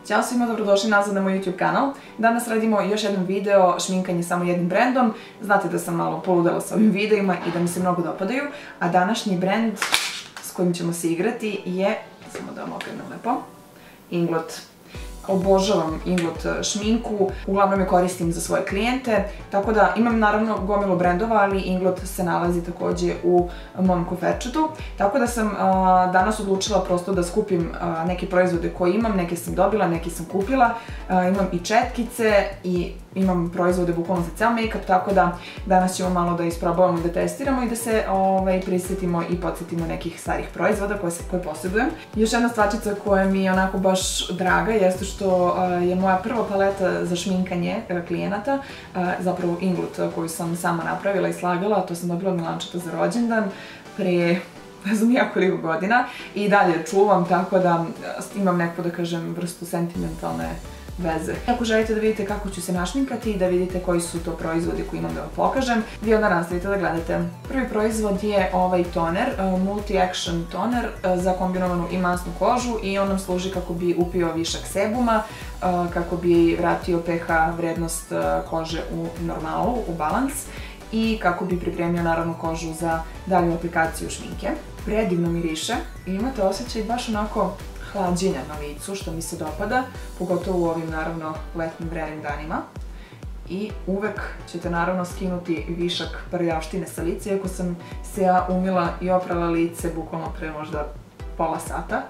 Ćao svima, dobrodošli nazad na moj YouTube kanal. Danas radimo još jedan video šminkanje samo jednim brendom. Znate da sam malo poludela sa ovim videima i da mi se mnogo dopadaju. A današnji brend s kojim ćemo se igrati je, samo da vam okrenem lepo, Inglot. Obožavam Inglot šminku, uglavnom je koristim za svoje klijente, tako da imam naravno gomilu brendova, ali Inglot se nalazi takođe u mom koferčetu, tako da sam danas odlučila prosto da skupim neke proizvode koje imam, neke sam dobila, neke sam kupila, imam i četkice i imam proizvode bukvalno za ceo make-up, tako da danas ćemo malo da isprobavamo i da testiramo i da se prisjetimo i podsjetimo nekih starih proizvoda koje posjedujem. Još jedna stvarčica koja mi je onako baš draga jeste što je moja prva paleta za šminkanje klijenata, zapravo Inglot koju sam sama napravila i slagala, to sam dobila od Milančeta za rođendan pre ne znam ja koliko godina i dalje čuvam, tako da imam neku, da kažem, vrstu sentimentalne veze. Ako želite da vidite kako ću se našminkati i da vidite koji su to proizvodi koji imam da vam pokažem, vi onda nastavite da gledate. Prvi proizvod je ovaj toner, Multi-Action toner za kombinovanu i masnu kožu i on nam služi kako bi upio višak sebuma, kako bi vratio pH vrednost kože u normalu, u balans i kako bi pripremio naravno kožu za dalju aplikaciju šminke. Predivno miriše i imate osjećaj baš onako hlađenja na licu, što mi se dopada, pogotovo u ovim naravno letnim vrelim danima. I uvek ćete naravno skinuti višak prljavštine sa lica, iako sam se ja umila i oprala lice bukvalno pre možda pola sata.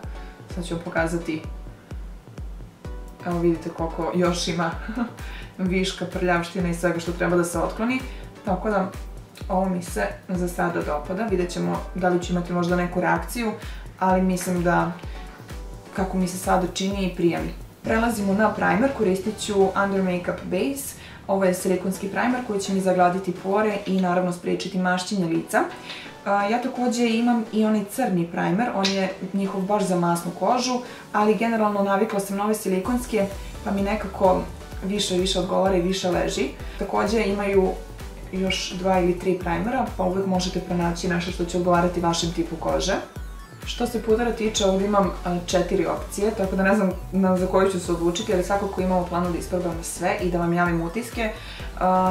Sad ću vam pokazati, evo vidite koliko još ima viška prljavštine i svega što treba da se otkloni. Tako da ovo mi se za sada dopada, vidjet ćemo da li ću imati možda neku reakciju, ali mislim da kako mi se sada čini i prija mi. Prelazimo na primer, koristit ću Under Makeup Base. Ovo je silikonski primer koji će mi zagladiti pore i naravno sprečiti mašćenje lica. Ja takođe imam i onaj crni primer, on je njihov baš za masnu kožu, ali generalno navikla sam na ove silikonske pa mi nekako više odgovara i više leži. Takođe imaju još 2 ili 3 primera, pa uvek možete pronaći nešto što će odgovarati vašem tipu kože. Što se pudara tiče, ovdje imam 4 opcije, tako da ne znam za koju ću se odlučiti, ali svakako imam u planu da isprobam sve i da vam javim utiske.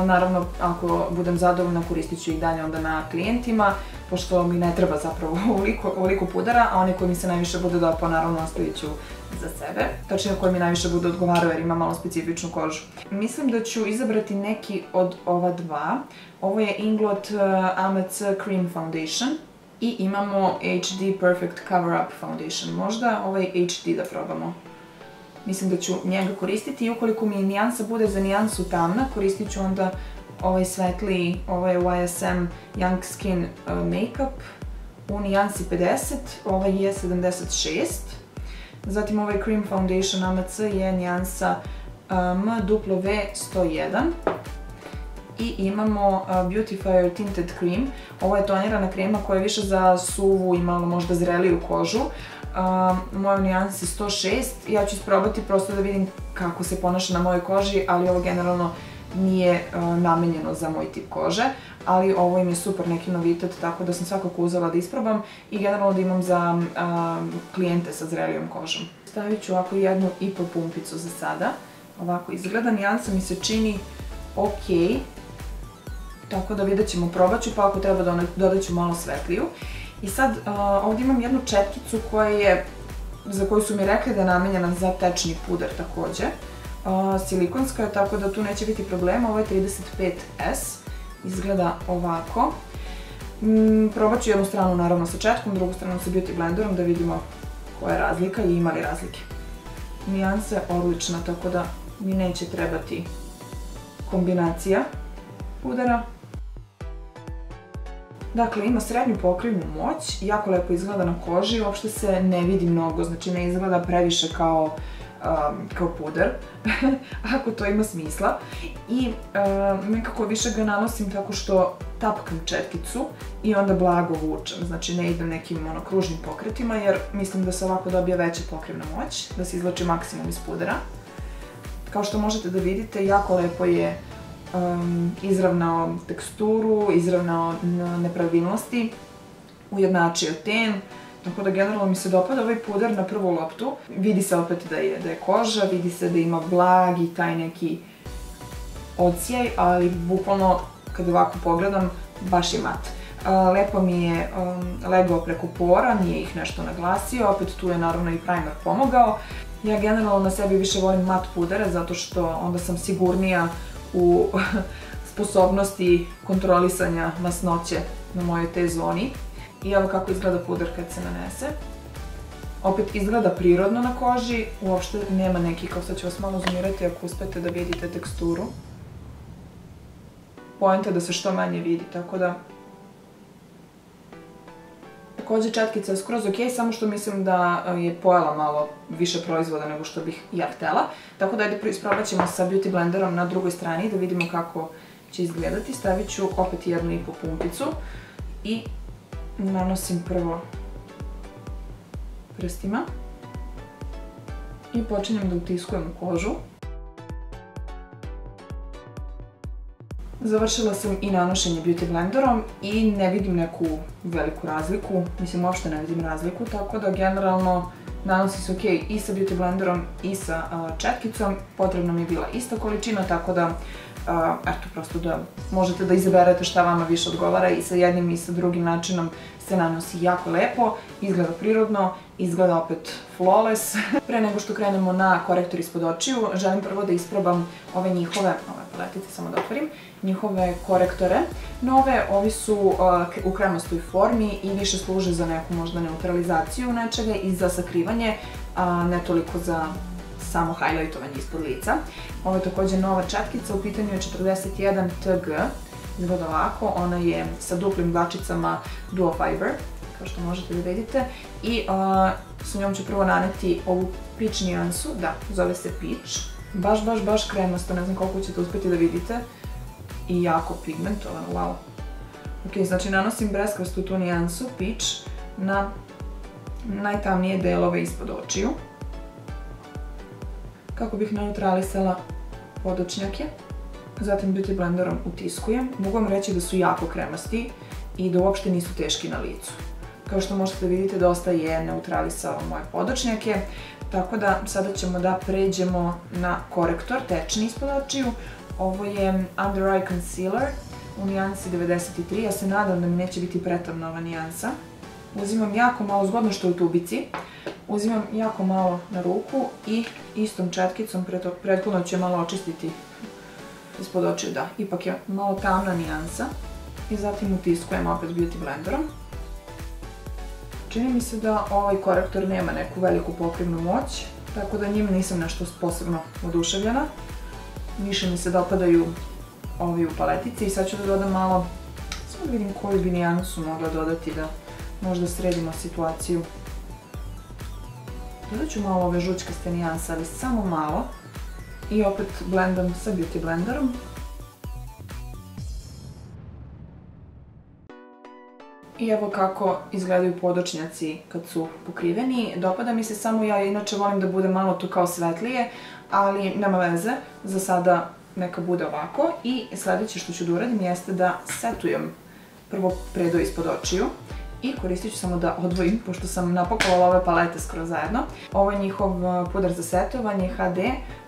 Naravno, ako budem zadovoljna, koristit ću ih dalje onda na klijentima, pošto mi ne treba zapravo ovoliko pudara, a one koji mi se najviše bude dopao, naravno, ostavit ću za sebe. Tačnije koji mi najviše bude odgovarao jer ima malo specifičnu kožu. Mislim da ću izabrati neki od ova dva. Ovo je Inglot AMC Cream Foundation. I imamo HD Perfect Cover Up Foundation. Možda ovaj HD da probamo. Mislim da ću njega koristiti i ukoliko mi nijansa bude za nijansu tamna, koristit ću onda ovaj svetliji, ovaj YSM Young Skin Makeup u nijansi 50, ovaj je 76. Zatim ovaj Cream Foundation AMC je nijansa MW101. I imamo Beautifier Tinted Cream. Ovo je tonirana krema koja je više za suvu i malo možda zreliju kožu. Moja nijansa je 106. Ja ću isprobati prosto da vidim kako se ponaša na mojoj koži, ali ovo generalno nije namenjeno za moj tip kože. Ali ovo im je super neki novitet, tako da sam svakako uzela da isprobam i generalno da imam za klijente sa zrelijom kožom. Stavit ću ovako 1,5 pumpicu za sada. Ovako izgleda, nijansa mi se čini ok. Tako da vidjet ćemo, probat ću, pa ako treba dodat ću malo svetliju. I sad ovdje imam jednu četkicu za koju su mi rekli da je namenjena za tečni puder takođe. Silikonska je, tako da tu neće biti problema. Ovo je 35S. Izgleda ovako. Probat ću jednu stranu naravno sa četkom, drugu stranu sa beauty blenderom da vidimo koja je razlika i ima li razlike. Nijansa je odlična, tako da mi neće trebati kombinacija pudera. Dakle, ima srednju pokrivnu moć, jako lepo izgleda na koži, uopšte se ne vidi mnogo, znači ne izgleda previše kao puder, ako to ima smisla. I nekako više ga nanosim tako što tapkam četkicu i onda blago vučem, znači ne idem nekim kružnim pokretima jer mislim da se ovako dobije veća pokrivna moć, da se izvlači maksimum iz pudera. Kao što možete da vidite, jako lepo je izravnao teksturu, izravnao nepravilnosti, ujednačio ten, Tako da generalno mi se dopada ovaj puder na prvu loptu. Vidi se opet da je koža, vidi se da ima blagi taj neki odsjaj, ali bukvalno kad ovako pogledam baš je mat. Lepo mi je legao preko pora, nije ih nešto naglasio, opet tu je naravno i primer pomogao. Ja generalno na sebi više volim mat pudere zato što onda sam sigurnija u sposobnosti kontrolisanja masnoće na mojoj T-zoni. I evo kako izgleda puder kad se nanese. Opet izgleda prirodno na koži, uopšte nema neki, kao sad ću vas malo zoomirati ako uspete da vidite teksturu. Poenta je da se što manje vidi, tako da... Također četkica je skroz ok, samo što mislim da je pojela malo više proizvoda nego što bih ja htela. Tako da ajde isprobat ćemo sa Beauty Blenderom na drugoj strani da vidimo kako će izgledati. Stavit ću opet 1,5 pumpicu i nanosim prvo prstima i počinjem da utiskujem u kožu. Završila sam i nanošenje Beauty Blenderom i ne vidim neku veliku razliku, mislim uopšte ne vidim razliku, tako da generalno nanosi se ok i sa Beauty Blenderom i sa četkicom, potrebna mi je bila ista količina, tako da eto, prosto da možete da izaberete šta vama više odgovara i sa jednim i sa drugim načinom se nanosi jako lepo, izgleda prirodno, izgleda opet flawless. Pre nego što krenemo na korektor ispod očiju, želim prvo da isprobam ove njihove, ove paletice samo da otvorim, njihove korektore. Nove, ovi su u kremastoj formi i više služe za neku možda neutralizaciju nečega i za sakrivanje, a ne toliko za samo highlightovanje ispod lica. Ovo je također nova četkica, u pitanju je 41 TG, izgleda ovako, ona je sa duplim dlačicama Duo Fiber, kao što možete da vidite, i sa njom ću prvo naneti ovu peach nijansu, da, zove se peach, baš kremasto, ne znam koliko ćete uspjeti da vidite, i jako pigmentovan, wow. Ok, znači nanosim breskvastu tu nijansu, peach, na najtamnije delove ispod očiju, kako bih neutralisala podočnjake. Zatim Beauty Blenderom utiskujem. Mogu vam reći da su jako kremasti i da uopšte nisu teški na licu. Kao što možete vidjeti, dosta je neutralisao moje podočnjake, tako da sada ćemo da pređemo na korektor, tečni ispod očiju. Ovo je Under Eye Concealer u nijansi 93, ja se nadam da mi neće biti pretamna ova nijansa. Uzimam jako malo, zgodno što je u tubici, uzimam jako malo na ruku i istom četkicom, prethodno ću je malo očistiti ispod očiju, da, ipak je malo tamna nijansa i zatim utiskujem opet Beauty Blenderom. Čini mi se da ovaj korektor nema neku veliku pokrivnu moć, tako da njima nisam nešto posebno oduševljena. Više mi se dopadaju ovi u paletici i sad ću da dodam malo, samo da vidim koju bi nijansu mogla dodati da možda sredimo situaciju. Dodat ću malo ove žučkaste nijanse, ali samo malo. I opet blendam sa Beauty Blenderom. I evo kako izgledaju podočnjaci kad su pokriveni. Dopada mi se, samo ja inače volim da bude malo tu kao svetlije, ali nema veze, za sada neka bude ovako. I sljedeće što ću da uradim jeste da setujem prvo predeo ispod očiju. I koristit ću samo da odvojim, pošto sam napakovala ove palete skoro zajedno. Ovo je njihov puder za setovanje HD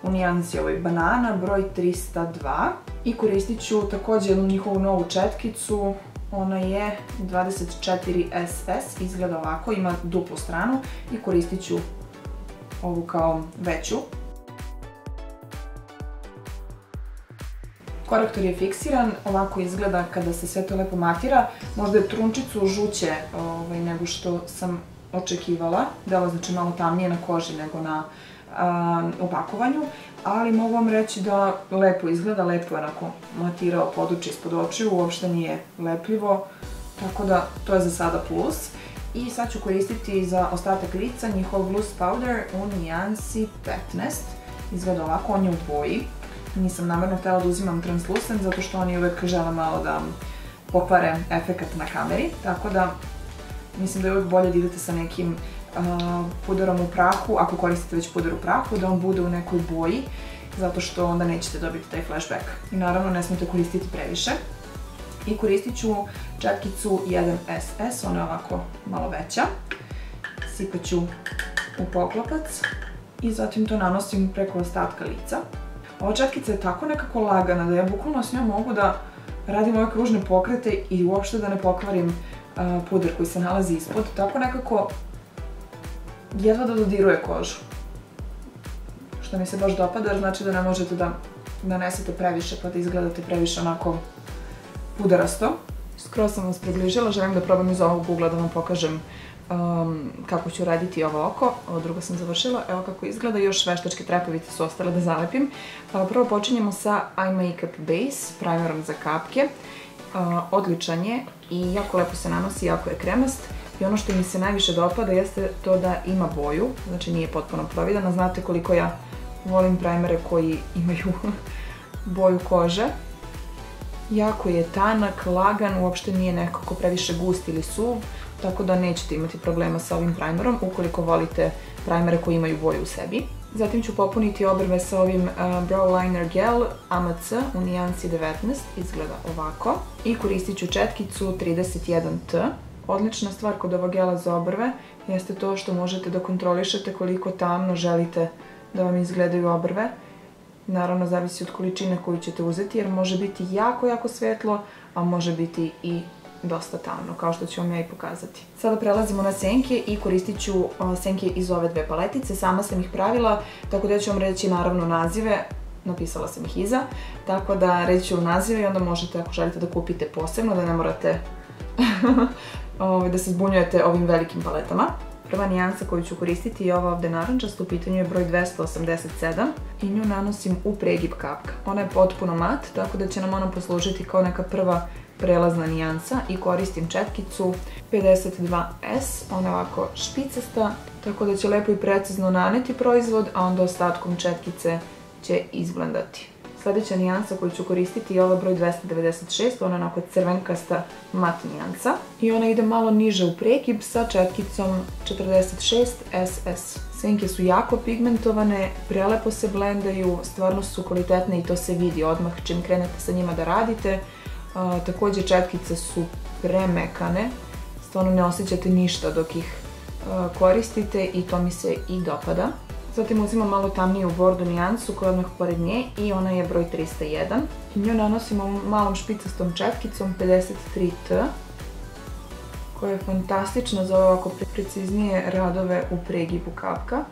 u nijansi ovoj banana, broj 302. I koristit ću također jednu njihovu novu četkicu, ona je 24SS, izgleda ovako, ima duplu stranu i koristit ću ovu kao veću. Korektor je fiksiran, ovako izgleda kada se sve to lepo matira. Možda je trunčicu žuće nego što sam očekivala. Delo znači malo tamnije na koži nego na opakovanju, ali mogu vam reći da lepo izgleda, lepo je onako matirao područje ispod očiju, uopšte nije lepljivo, tako da to je za sada plus. I sad ću koristiti za ostatak lica njihov Loose Powder u nijansi 15. Izgleda ovako, on je u boji. Nisam namerno htjela da uzimam translucent zato što oni uvek žele malo da pokvare efekat na kameri, tako da mislim da je uvek bolje da idete sa nekim puderom u prahu, ako koristite već puder u prahu, da on bude u nekoj boji, zato što onda nećete dobiti taj flashback. I naravno ne smijete koristiti previše. I koristit ću četkicu 1SS, ona je ovako malo veća. sipat ću u poklopac i zatim to nanosim preko ostatka lica. Ova četkica je tako nekako lagana da ja bukvalno s njom mogu da radim ove kružne pokrete i uopšte da ne pokvarim puder koji se nalazi ispod. Tako nekako jedva da dodiruje kožu. Što mi se baš dopada jer znači da ne možete da nanesete previše pa da izgledate previše onako pudarasto. Skoro sam vas približila, želim da probam iz ovog ugla da vam pokažem kako ću raditi ovo oko. Ovo drugo sam završila, evo kako izgleda, još veštačke trepavice su ostale da zalepim. Prvo počinjemo sa Eye Makeup Base, primerom za kapke. Odličan je i jako lepo se nanosi, jako je kremast. I ono što mi se najviše dopada jeste to da ima boju, znači nije potpuno providana. Znate koliko ja volim primere koji imaju boju kože. Jako je tanak, lagan, uopšte nije nekako previše gust ili suv, tako da nećete imati problema sa ovim primerom ukoliko volite primere koji imaju boju u sebi. Zatim ću popuniti obrve sa ovim Brow Liner Gel AMC u nijansi 19, izgleda ovako. I koristit ću četkicu 31T. Odlična stvar kod ovog gela za obrve jeste to što možete da kontrolišete koliko tamno želite da vam izgledaju obrve. Naravno, zavisi od količine koju ćete uzeti jer može biti jako, jako svetlo, a može biti i dosta tamno, kao što ću vam ja i pokazati. Sada prelazimo na senke i koristit ću senke iz ove dve paletice. Sama sam ih pravila, tako da ja ću vam reći naravno nazive, napisala sam ih iza, tako da reći ću nazive i onda možete, ako želite, da kupite posebno, da ne morate da se zbunjujete ovim velikim paletama. Prva nijansa koju ću koristiti je ova ovde narančasta, u pitanju je broj 287 i nju nanosim u pregib kapka. Ona je potpuno mat, tako da će nam ona poslužiti kao neka prva prelazna nijansa i koristim četkicu 52S, ona je ovako špicasta, tako da će lepo i precizno naneti proizvod, a onda ostatkom četkice će izblendati. Sljedeća nijansa koju ću koristiti je ova broj 296, ona je onako crvenkasta mat nijansa. I ona ide malo niže u prekib sa četkicom 46SS. Senke su jako pigmentovane, prelepo se blendaju, stvarno su kvalitetne i to se vidi odmah čim krenete sa njima da radite. Također četkice su premekane, stvarno ne osjećate ništa dok ih koristite i to mi se i dopada. Zatim uzimam malo tamniju bordo nijansu koja je odmah pored nje i ona je broj 301. Nju nanosim ovom malom špicastom četkicom 53T koja je fantastična za ovako preciznije radove u pregibu kapka.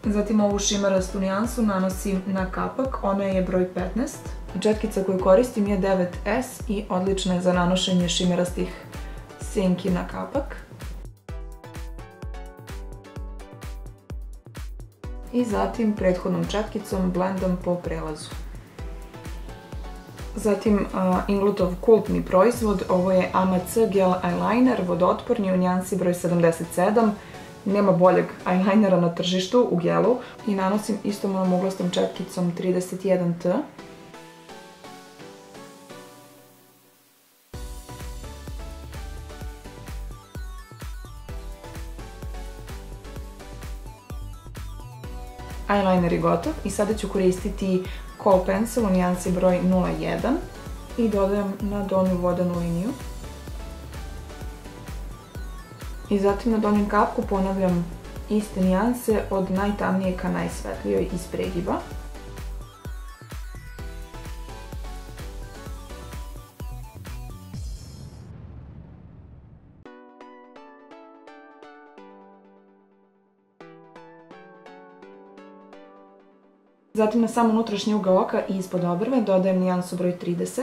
Zatim ovu šimerastu nijansu nanosim na kapak, ona je broj 15. Četkica koju koristim je 9S i odlična je za nanošenje šimerastih senki na kapak. I zatim prethodnom četkicom blendam po prelazu. Zatim Ingloutov kultni proizvod, ovo je AMC Gel Eyeliner, vodootporni u nijansi broj 77. Nema boljeg eyelinera na tržištu u gelu i nanosim istom onom uglastom četkicom 31T. Eyeliner je gotov i sada ću koristiti Kohl Pencil u nijansi broj 01 i dodajem na donju vodenu liniju. I zatim na donjem kapku ponavljam iste nijanse od najtamnije ka najsvetlijoj iz pregiba. Zatim na sam unutrašnji ugao oka i ispod obrve dodajem nijansu broj 30,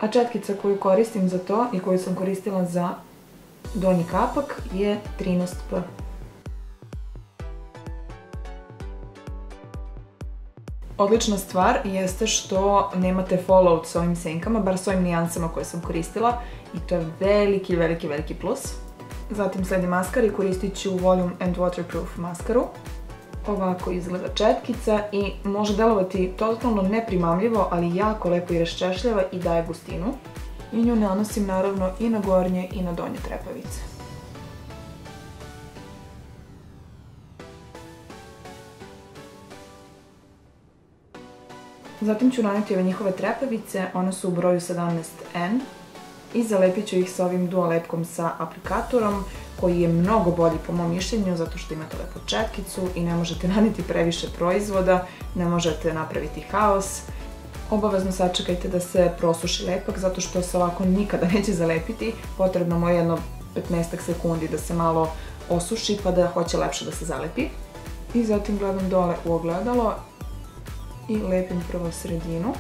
a četkica koju koristim za to i koju sam koristila za donji kapak je 13P. Odlična stvar jeste što nemate fallout s ovim senkama, bar s ovim nijansama koje sam koristila i to je veliki, veliki, veliki plus. Zatim sledi maskara i koristit ću Volume and Waterproof maskaru. Ovako izgleda četkica i može delovati totalno neprimamljivo, ali jako lepo i raščešljava i daje gustinu. I nju nanosim naravno i na gornje i na donje trepavice. Zatim ću naneti ove njihove trepavice, one su u broju 17N. i zalepit ću ih sa ovim duo lepkom sa aplikatorom koji je mnogo bolji po mom mišljenju zato što imate lepu četkicu i ne možete naneti previše proizvoda, ne možete napraviti haos. Obavezno sačekajte da se prosuši lepak zato što se ovako nikada neće zalepiti. Potrebno mu je jedno 15 sekundi da se malo osuši pa da hoće lepše da se zalepi. I zatim gledam dole u ogledalo i lepim prvo sredinu.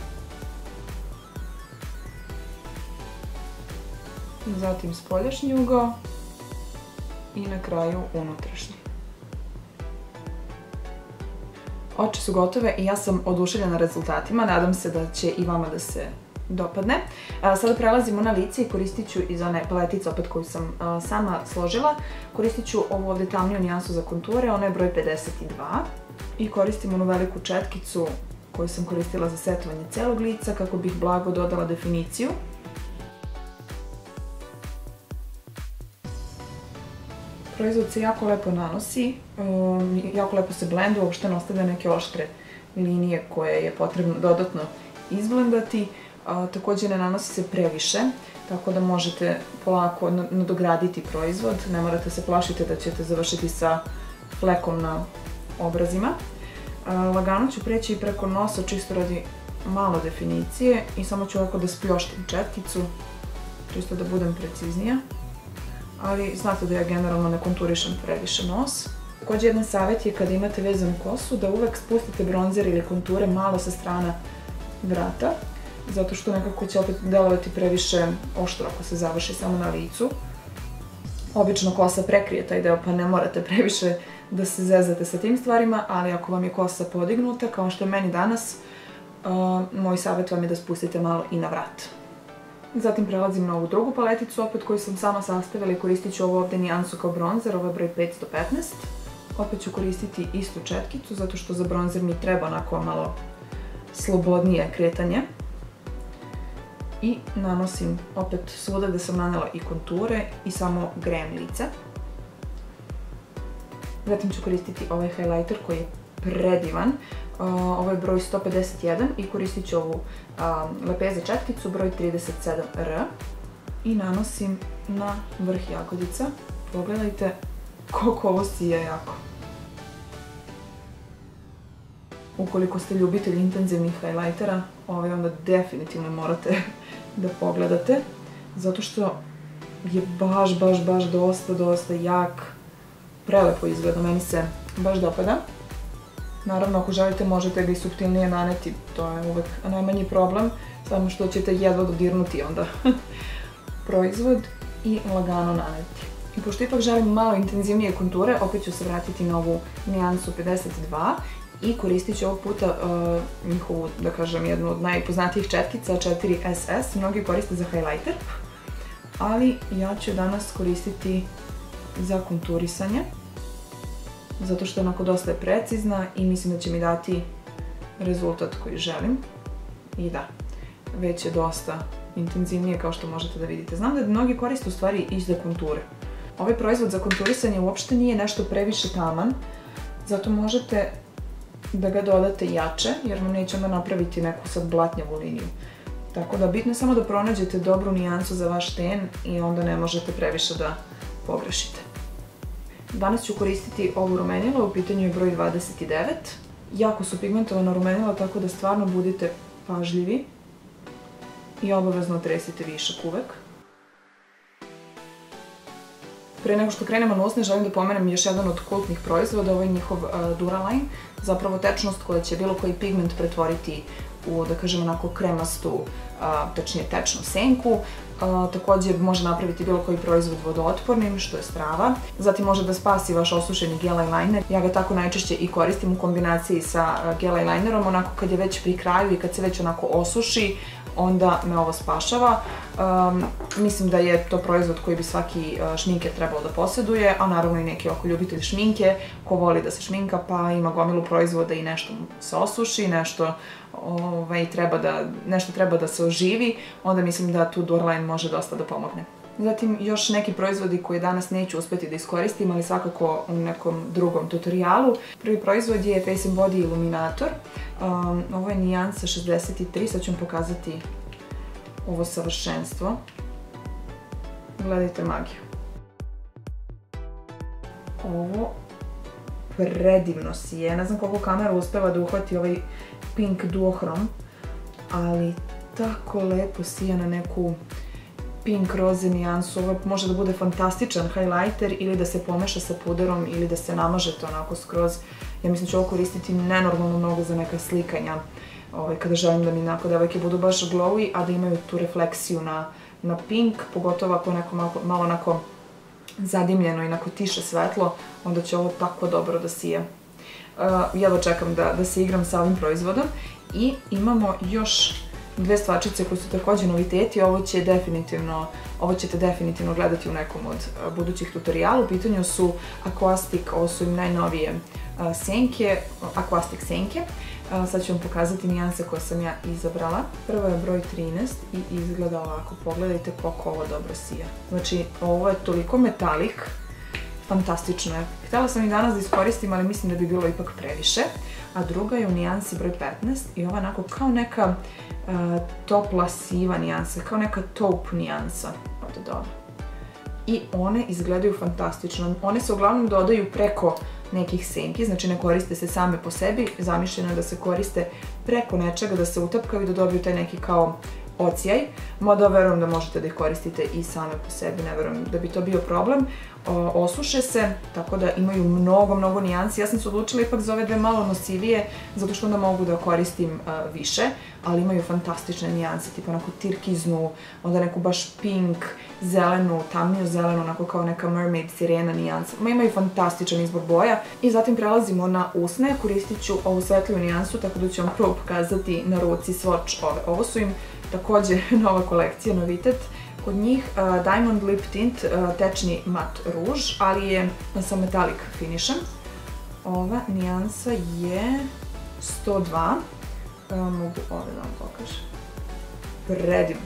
Zatim spoljašnji ugao i na kraju unutrašnji. Oči su gotove i ja sam oduševljena rezultatima, nadam se da će i vama da se dopadne. Sada prelazimo na lice i koristit ću iz one paletice opet koju sam sama složila. Koristit ću ovu ovdje tamniju nijansu za konture, ona je broj 52. I koristim onu veliku četkicu koju sam koristila za setovanje celog lica kako bih blago dodala definiciju. Proizvod se jako lepo nanosi, jako lepo se blenduje, uopšte ne ostavlja neke oštre linije koje je potrebno dodatno izblendati. Također ne nanosi se previše, tako da možete polako nadograditi proizvod, ne morate se plašiti da ćete završiti sa flekom na obrazima. Lagano ću preći i preko nosa čisto radi malo definicije i samo ću ovako da spljoštim četkicu, čisto da budem preciznija. Ali znate da ja generalno ne konturišem previše nos. Također jedan savjet je kada imate vezanu kosu da uvek spustite bronzer ili konture malo sa strana vrata, zato što nekako će opet delovati previše oštro ako se završi samo na licu. Obično kosa prekrije taj deo pa ne morate previše da se zezate sa tim stvarima, ali ako vam je kosa podignuta, kao što je meni danas, moj savjet vam je da spustite malo i na vrat. Zatim prelazim na ovu drugu paleticu, opet koju sam sama sastavila i koristit ću ovu ovdje nijansu kao bronzer, ovo je broj 515. Opet ću koristiti istu četkicu, zato što za bronzer mi treba onako malo slobodnije kretanje. I nanosim opet svuda gdje sam nanela i konture i samo grejem lice. Zatim ću koristiti ovaj highlighter koji je predivan. Ovo je broj 151 i koristit ću ovu lepeza četkicu broj 37R i nanosim na vrh jagodica. Pogledajte koliko ovo sija jako. Ukoliko ste ljubitelji intenzivnih highlightera, ovaj onda definitivno morate da pogledate, zato što je baš dosta jak, prelepo izgleda, meni se baš dopada. Naravno, ako želite možete ga i suptilnije naneti, to je uvek najmanji problem, samo što ćete jedva dodirnuti onda proizvod i lagano naneti. I pošto ipak želim malo intenzivnije konture, opet ću se vratiti na ovu nijansu 52 i koristit ću ovog puta njihovu, da kažem, jednu od najpoznatijih četkica, 4SS, mnogi koriste za highlighter, ali ja ću danas koristiti za konturisanje, zato što je onako dosta precizna i mislim da će mi dati rezultat koji želim. I da, već je dosta intenzivnije kao što možete da vidite. Znam da mnogi koriste u stvari i za konture. Ovaj proizvod za konturisanje uopšte nije nešto previše taman, zato možete da ga dodate jače, jer vam neće onda napraviti neku sad blatnjavu liniju. Tako da bitno je samo da pronađete dobru nijansu za vaš ten i onda ne možete previše da pogrešite. Danas ću koristiti ovu rumenila, u pitanju je broj 29. Jako su pigmentovana rumenila, tako da stvarno budite pažljivi i obavezno tresite višak uvek. Pre nego što krenemo na usne, želim da pomenem još jedan od kultnih proizvoda, ovo je njihov Duraline, zapravo tečnost koja će bilo koji pigment pretvoriti u, da kažem, onako kremastu, tačnije tečnu senku. Također može napraviti bilo koji proizvod vodootpornim, što je strava. Zatim može da spasi vaš osušeni gel eyeliner. Ja ga tako najčešće i koristim u kombinaciji sa gel eyelinerom, onako kad je već pri kraju i kad se već onako osuši, onda me ovo spašava. Mislim da je to proizvod koji bi svaki šminker trebao da posjeduje, a naravno i neki oko ljubitelj šminke, ko voli da se šminka pa ima gomilu proizvoda i nešto se osuši, nešto treba da se oživi, onda mislim da tu Duraline može dosta da pomogne. Zatim još neki proizvodi koje danas neću uspjeti da iskoristim, ali svakako u nekom drugom tutorialu. Prvi proizvod je Face and Body Illuminator. Ovo je nijansa 63, sad ću vam pokazati ovo savršenstvo. Gledajte magiju. Ovo predivno sije. Ne znam koliko kamera uspeva da uhvati ovaj pink duohrom, ali tako lepo sije na neku pink roze nijansu. Ovo može da bude fantastičan highlighter ili da se pomeša sa puderom ili da se namažete onako skroz. Ja mislim da ću ovo koristiti nenormalno mnogo za neka slikanja kada želim da mi onako devojke budu baš glowy, a da imaju tu refleksiju na pink, pogotovo ako je neko malo onako zadimljeno i onako tiše svetlo, onda će ovo tako dobro da sije. Jedva čekam da se igram sa ovim proizvodom. I imamo još dve stvarčice koje su također noviteti. Ovo ćete definitivno gledati u nekom od budućih tutoriala. U pitanju su Aquastic, ovo su im najnovije senke, Aquastic senke. Sad ću vam pokazati nijanse koje sam ja izabrala. Prva je broj 13 i izgleda ovako. Pogledajte koliko ovo dobro sija. Znači, ovo je toliko metalik, fantastično je. Htjela sam i danas da iskoristim, ali mislim da bi bilo ipak previše. A druga je u nijansi broj 15 i ova onako kao neka topla siva nijansa, kao neka taupe nijansa. Ovdje dole. I one izgledaju fantastično. One se uglavnom dodaju preko nekih senki, znači ne koriste se same po sebi, zamišljeno je da se koriste preko nečega, da se utapkaju i da dobiju taj neki kao ocijaj, mada verujem da možete da ih koristite i same po sebi, ne verujem da bi to bio problem. Osuše se, tako da imaju mnogo nijansi. Ja sam se odlučila ipak za ove dve malo nosivije, zato što onda mogu da koristim više, ali imaju fantastične nijanse, tipa onako tirkiznu, onda neku baš pink, zelenu, tamniju zelenu, onako kao neka mermaid sirena nijansa. Imaju fantastičan izbor boja. I zatim prelazimo na usne, koristit ću ovu svetliju nijansu, tako da ću vam prvo pokazati na ruci swatch ove. Ovo su im također nova kolekcija, novitet. Kod njih Diamond Lip Tint, tečni mat ruž, ali je sa metalik finišem. Ova nijansa je 102. Mogu ove da vam pokažem. Predivno.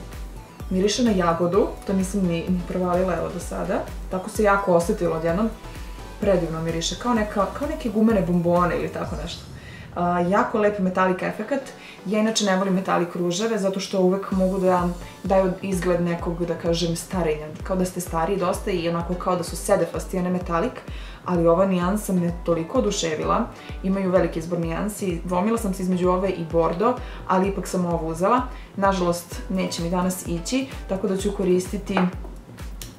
Miriše na jagodu, to nisam ni provalila evo do sada. Tako se jako osjetilo odjednom. Predivno miriše, kao neke gumene bombone ili tako nešto. Jako lep metalik efekat. Ja inače ne volim metalik ruževe zato što uvek mogu da daju izgled nekog, da kažem, starenja. Kao da ste stariji dosta i onako kao da su sedefasti, a ne metalik. Ali ova nijansa me toliko oduševila. Imaju veliki izbor nijansi. Dvomila sam se između ove i bordo, ali ipak sam ovo uzela. Nažalost, neće mi danas ići, tako da ću koristiti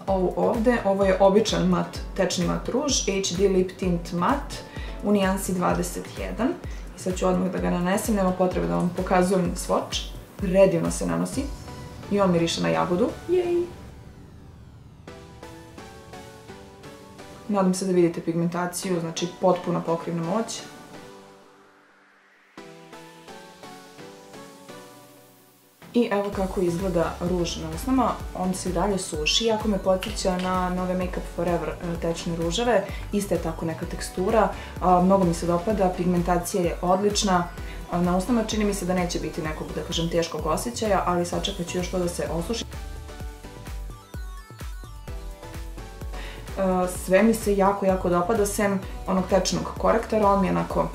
ovu ovde. Ovo je običan mat, tečni mat ruž, HD Lip Tint Mat u nijansi 21. Sad ću odmah da ga nanesem, nema potrebe da vam pokazujem swatch. Predivno se nanosi. I on miriše na jagodu. Jej! Nadam se da vidite pigmentaciju, znači potpuna pokrivna moć. I evo kako izgleda ruž na usnama, on se i dalje suši, jako me podsjeća na nove Make Up Forever tečne ruževe, ista je tako neka tekstura, mnogo mi se dopada, pigmentacija je odlična, na usnama čini mi se da neće biti nekog, da kažem, teškog osjećaja, ali sačekat ću još to da se osuši. Sve mi se jako dopada, sem onog tečnog korektora, on mi je onako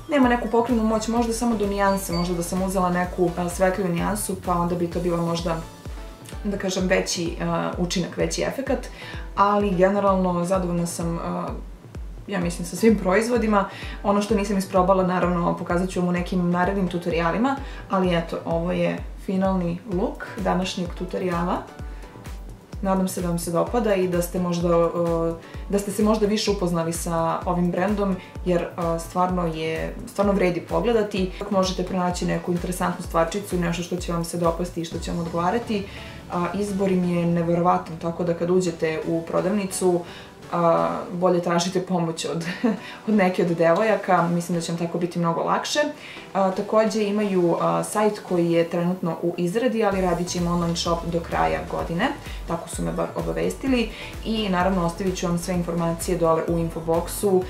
nema neku pokrivnu moć, možda samo do nijanse, možda da sam uzela neku svetliju nijansu, pa onda bi to bilo možda, da kažem, veći učinak, veći efekat, ali generalno zadovoljna sam, ja mislim, sa svim proizvodima. Ono što nisam isprobala, naravno, pokazat ću vam u nekim narednim tutorialima, ali eto, ovo je finalni look današnjeg tutoriala. Nadam se da vam se dopada i da ste se možda više upoznali sa ovim brendom, jer stvarno vredi pogledati. Možete pronaći neku interesantnu stvarčicu, nešto što će vam se dopasti i što će vam odgovarati. Izbor im je neverovatan, tako da kad uđete u prodavnicu, bolje tražite pomoć od neke od devojaka, mislim da će vam tako biti mnogo lakše. Također imaju sajt koji je trenutno u izradi, ali radit će im online shop do kraja godine, tako su me bar obavestili, i naravno ostavit ću vam sve informacije dole u infoboxu,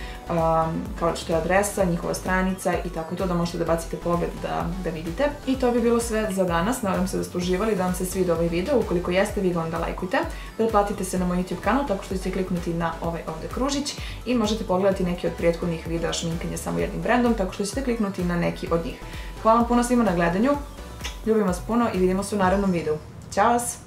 kao što je adresa, njihova stranica i tako to, da možete da bacite pogled da vidite. I to bi bilo sve za danas, nadam se da ste uživali, da vam se sviđa ovaj video, ukoliko jeste, vi ga onda lajkujte, pretplatite se na moj YouTube kanal tako što ćete kliknuti na ovaj ovde kružić i možete pogledati neki od prethodnih videa šminkanja samo jednim brendom, tako što ćete kliknuti na neki od njih. Hvala vam puno svima na gledanju, ljubim vas puno i vidimo se u narednom videu. Ćao vas!